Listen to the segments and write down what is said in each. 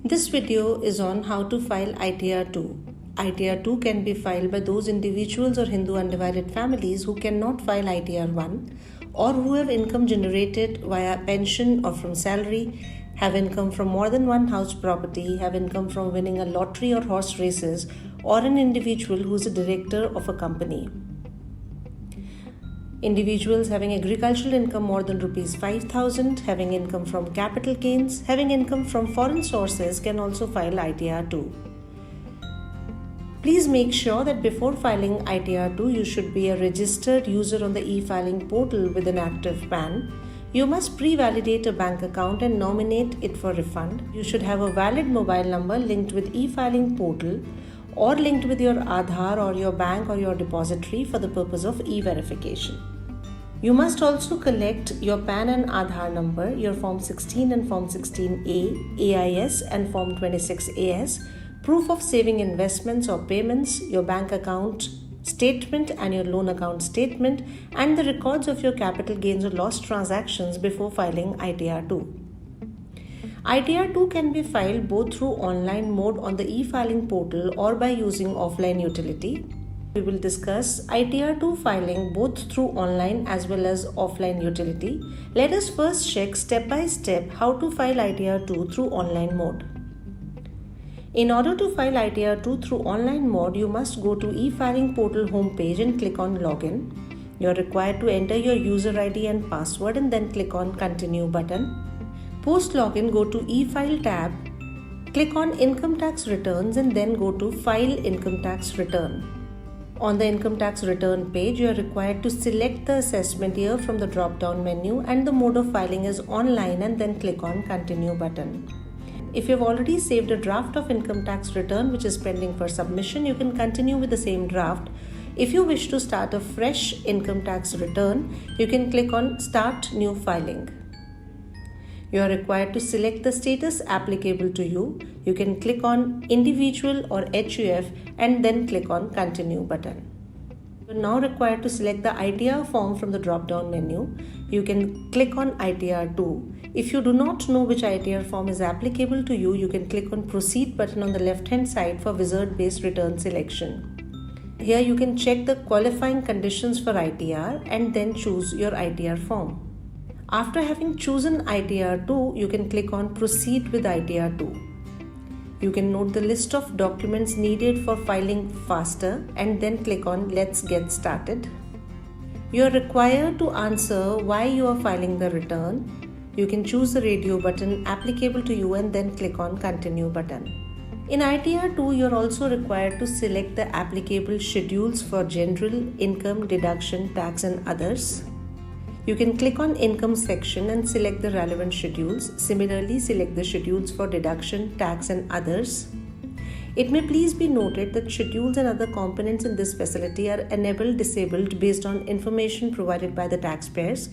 This video is on how to file ITR 2. ITR 2 can be filed by those individuals or Hindu undivided families who cannot file ITR 1 or who have income generated via pension or from salary, have income from more than one house property, have income from winning a lottery or horse races, or an individual who is a director of a company. Individuals having agricultural income more than Rs 5,000, having income from capital gains, having income from foreign sources can also file ITR 2. Please make sure that before filing ITR 2, you should be a registered user on the e-filing portal with an active PAN. You must pre-validate a bank account and nominate it for refund. You should have a valid mobile number linked with e-filing portal or linked with your Aadhaar or your bank or your depository for the purpose of e-verification. You must also collect your PAN and Aadhaar number, your Form 16 and Form 16A, AIS and Form 26AS, proof of saving investments or payments, your bank account statement and your loan account statement, and the records of your capital gains or loss transactions before filing ITR 2. ITR 2 can be filed both through online mode on the e-filing portal or by using offline utility. We will discuss ITR 2 filing both through online as well as offline utility. Let us first check step by step how to file ITR 2 through online mode. In order to file ITR 2 through online mode, you must go to e-filing portal homepage and click on login. You are required to enter your user ID and password and then click on continue button. Post login, go to e-file tab, click on income tax returns and then go to file income tax return. On the income tax return page, you are required to select the assessment year from the drop-down menu and the mode of filing is online and then click on continue button. If you have already saved a draft of income tax return which is pending for submission, you can continue with the same draft. If you wish to start a fresh income tax return, you can click on start new filing. You are required to select the status applicable to you. You can click on individual or HUF and then click on continue button. You are now required to select the ITR form from the drop-down menu. You can click on ITR 2. If you do not know which ITR form is applicable to you, you can click on proceed button on the left-hand side for wizard-based return selection. Here you can check the qualifying conditions for ITR and then choose your ITR form. After having chosen ITR 2, you can click on proceed with ITR 2. You can note the list of documents needed for filing faster and then click on let's get started. You are required to answer why you are filing the return. You can choose the radio button applicable to you and then click on continue button. In ITR 2, you are also required to select the applicable schedules for general, income, deduction, tax and others. You can click on income section and select the relevant schedules. Similarly, select the schedules for deduction, tax and others. It may please be noted that schedules and other components in this facility are enabled, disabled based on information provided by the taxpayers.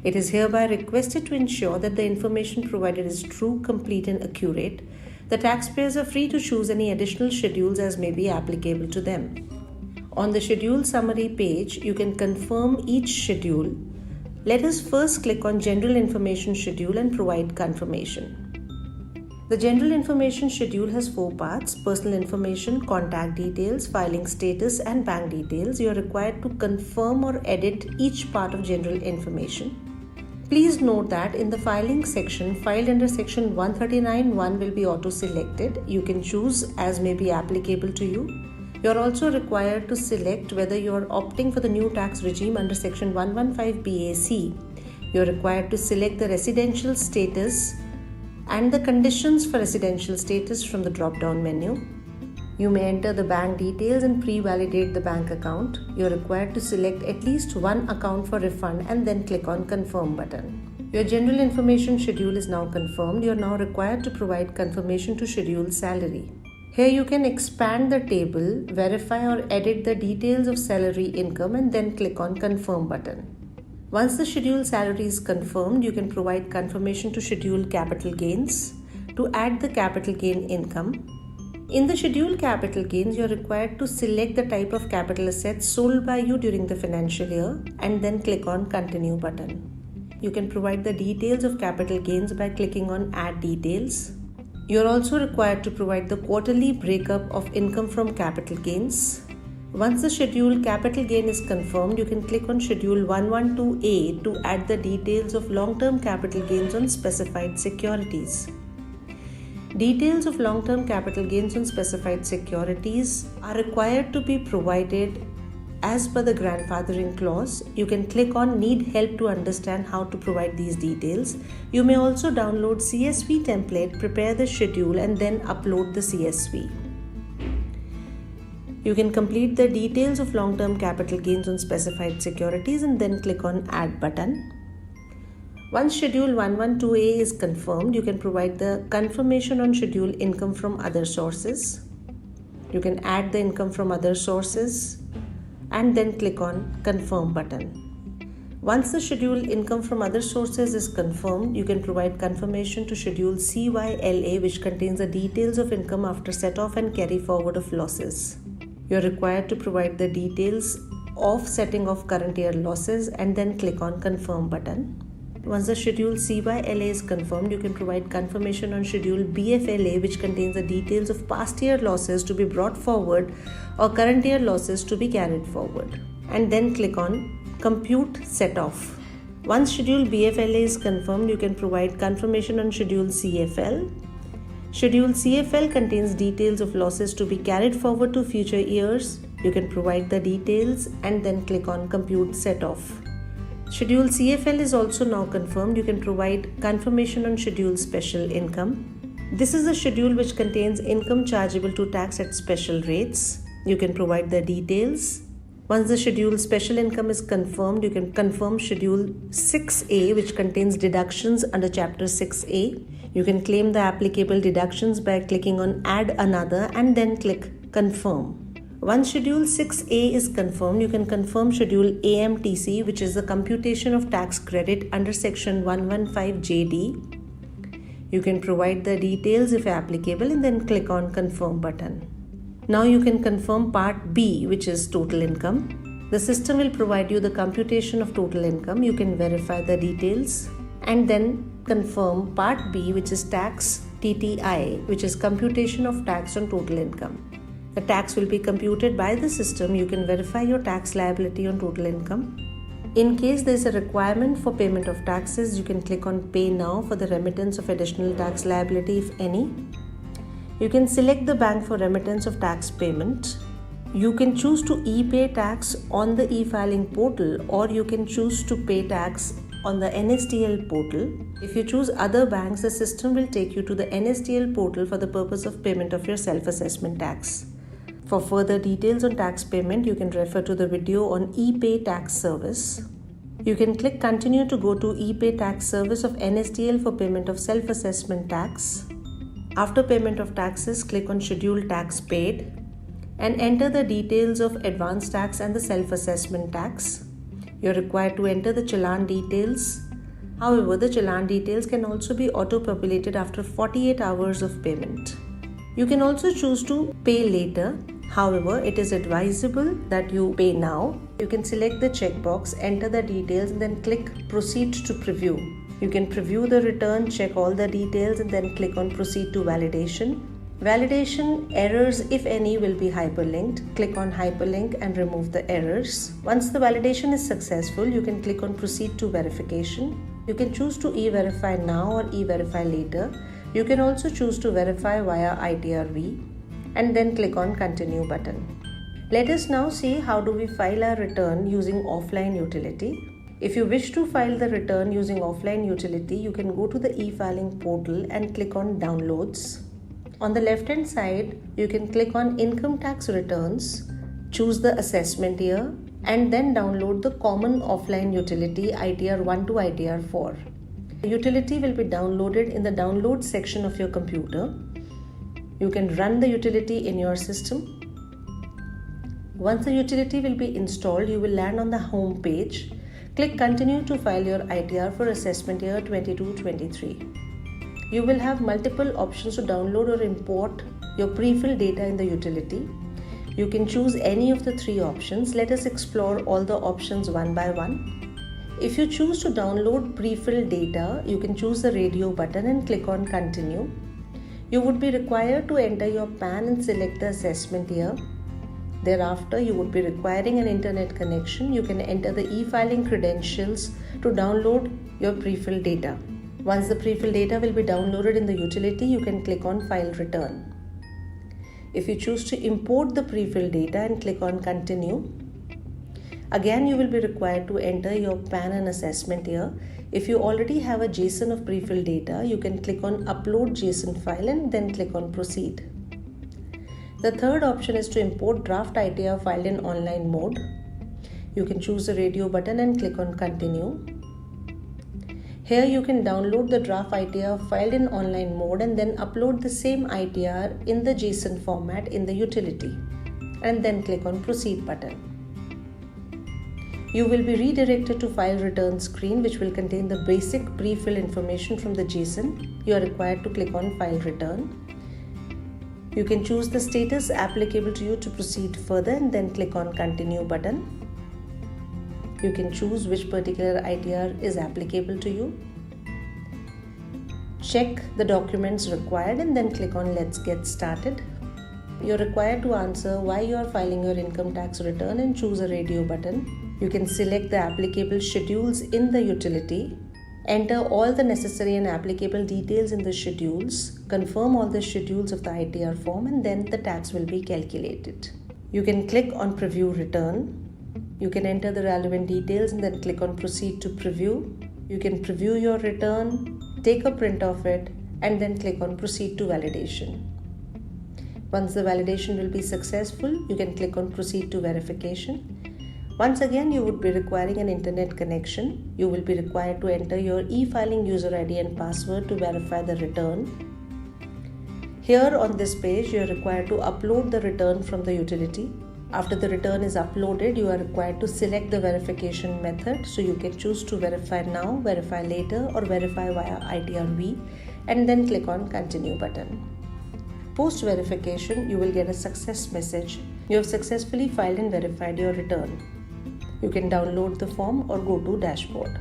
It is hereby requested to ensure that the information provided is true, complete and accurate. The taxpayers are free to choose any additional schedules as may be applicable to them. On the schedule summary page, you can confirm each schedule. Let us first click on General Information Schedule and provide confirmation. The General Information Schedule has 4 parts: personal information, contact details, filing status and bank details. You are required to confirm or edit each part of General Information. Please note that in the filing section, filed under section 139(1) will be auto-selected. You can choose as may be applicable to you. You are also required to select whether you are opting for the new tax regime under section 115 BAC. You are required to select the residential status and the conditions for residential status from the drop-down menu. You may enter the bank details and pre-validate the bank account. You are required to select at least one account for refund and then click on confirm button. Your general information schedule is now confirmed. You are now required to provide confirmation to schedule salary. Here you can expand the table, verify or edit the details of salary income and then click on confirm button. Once the scheduled salary is confirmed, you can provide confirmation to schedule capital gains to add the capital gain income. In the scheduled capital gains, you are required to select the type of capital assets sold by you during the financial year and then click on continue button. You can provide the details of capital gains by clicking on add details. You're also required to provide the quarterly breakup of income from capital gains. Once the scheduled capital gain is confirmed, you can click on Schedule 112A to add the details of long-term capital gains on specified securities. Details of long-term capital gains on specified securities are required to be provided as per the grandfathering clause. You can click on Need help to understand how to provide these details. You may also download CSV template, prepare the schedule and then upload the CSV. You can complete the details of long-term capital gains on specified securities and then click on Add button. Once Schedule 112A is confirmed, you can provide the confirmation on schedule income from other sources. You can add the income from other sources and then click on Confirm button. Once the schedule income from other sources is confirmed, you can provide confirmation to Schedule CYLA, which contains the details of income after set-off and carry forward of losses. You are required to provide the details of setting off current year losses and then click on Confirm button. Once the Schedule CYLA is confirmed, you can provide confirmation on Schedule BFLA, which contains the details of past year losses to be brought forward or current year losses to be carried forward. And then click on Compute Set-off. Once Schedule BFLA is confirmed, you can provide confirmation on Schedule CFL. Schedule CFL contains details of losses to be carried forward to future years. You can provide the details and then click on Compute Set-off. Schedule CFL is also now confirmed. You can provide confirmation on Schedule Special Income. This is a schedule which contains income chargeable to tax at special rates. You can provide the details. Once the Schedule Special Income is confirmed, you can confirm Schedule 6A, which contains deductions under Chapter 6A. You can claim the applicable deductions by clicking on Add Another and then click Confirm. Once Schedule 6A is confirmed, you can confirm Schedule AMTC, which is the computation of tax credit under Section 115JD. You can provide the details if applicable and then click on Confirm button. Now you can confirm Part B, which is total income. The system will provide you the computation of total income. You can verify the details and then confirm Part B, which is tax TTI, which is computation of tax on total income. The tax will be computed by the system. You can verify your tax liability on total income. In case there is a requirement for payment of taxes, you can click on Pay Now for the remittance of additional tax liability, if any. You can select the bank for remittance of tax payment. You can choose to e-pay tax on the e-filing portal, or you can choose to pay tax on the NSTL portal. If you choose other banks, the system will take you to the NSTL portal for the purpose of payment of your self-assessment tax. For further details on tax payment, you can refer to the video on ePay tax service. You can click Continue to go to ePay tax service of NSTL for payment of self-assessment tax. After payment of taxes, click on Schedule Tax Paid and enter the details of advance tax and the self-assessment tax. You are required to enter the challan details. However, the challan details can also be auto-populated after 48 hours of payment. You can also choose to pay later. However, it is advisable that you pay now. You can select the checkbox, enter the details and then click Proceed to Preview. You can preview the return, check all the details and then click on Proceed to Validation. Validation errors, if any, will be hyperlinked. Click on Hyperlink and remove the errors. Once the validation is successful, you can click on Proceed to Verification. You can choose to e-verify now or e-verify later. You can also choose to verify via ITRV and then click on Continue button. Let us now see how do we file our return using offline utility. If you wish to file the return using offline utility, you can go to the e-filing portal and click on Downloads. On the left hand side, you can click on Income Tax Returns, choose the assessment year and then download the common offline utility ITR 1 to ITR 4. The utility will be downloaded in the download section of your computer. You can run the utility in your system. Once the utility will be installed, you will land on the home page. Click Continue to file your ITR for assessment year 22-23. You will have multiple options to download or import your pre-filled data in the utility. You can choose any of the three options. Let us explore all the options one by one. If you choose to download pre-filled data, you can choose the radio button and click on Continue. You would be required to enter your PAN and select the assessment year. Thereafter, you would be requiring an internet connection. You can enter the e-filing credentials to download your pre-filled data. Once the pre-filled data will be downloaded in the utility, you can click on File Return. If you choose to import the pre-filled data and click on Continue, again you will be required to enter your PAN and assessment year. If you already have a JSON of pre-filled data, you can click on Upload JSON file and then click on Proceed. The third option is to import draft ITR filed in online mode. You can choose the radio button and click on Continue. Here you can download the draft ITR filed in online mode and then upload the same ITR in the JSON format in the utility and then click on Proceed button. You will be redirected to File Return screen, which will contain the basic pre-fill information from the JSON. You are required to click on File Return. You can choose the status applicable to you to proceed further and then click on Continue button. You can choose which particular ITR is applicable to you. Check the documents required and then click on Let's Get Started. You are required to answer why you are filing your income tax return and choose a radio button. You can select the applicable schedules in the utility, enter all the necessary and applicable details in the schedules, confirm all the schedules of the ITR form, and then the tax will be calculated. You can click on Preview Return. You can enter the relevant details and then click on Proceed to Preview. You can preview your return, take a print of it, and then click on Proceed to Validation. Once the validation will be successful, you can click on Proceed to Verification. Once again, you would be requiring an internet connection. You will be required to enter your e-filing user ID and password to verify the return. Here on this page, you are required to upload the return from the utility. After the return is uploaded, you are required to select the verification method. So you can choose to verify now, verify later, or verify via ITRV, and then click on Continue button. Post verification, you will get a success message. You have successfully filed and verified your return. You can download the form or go to dashboard.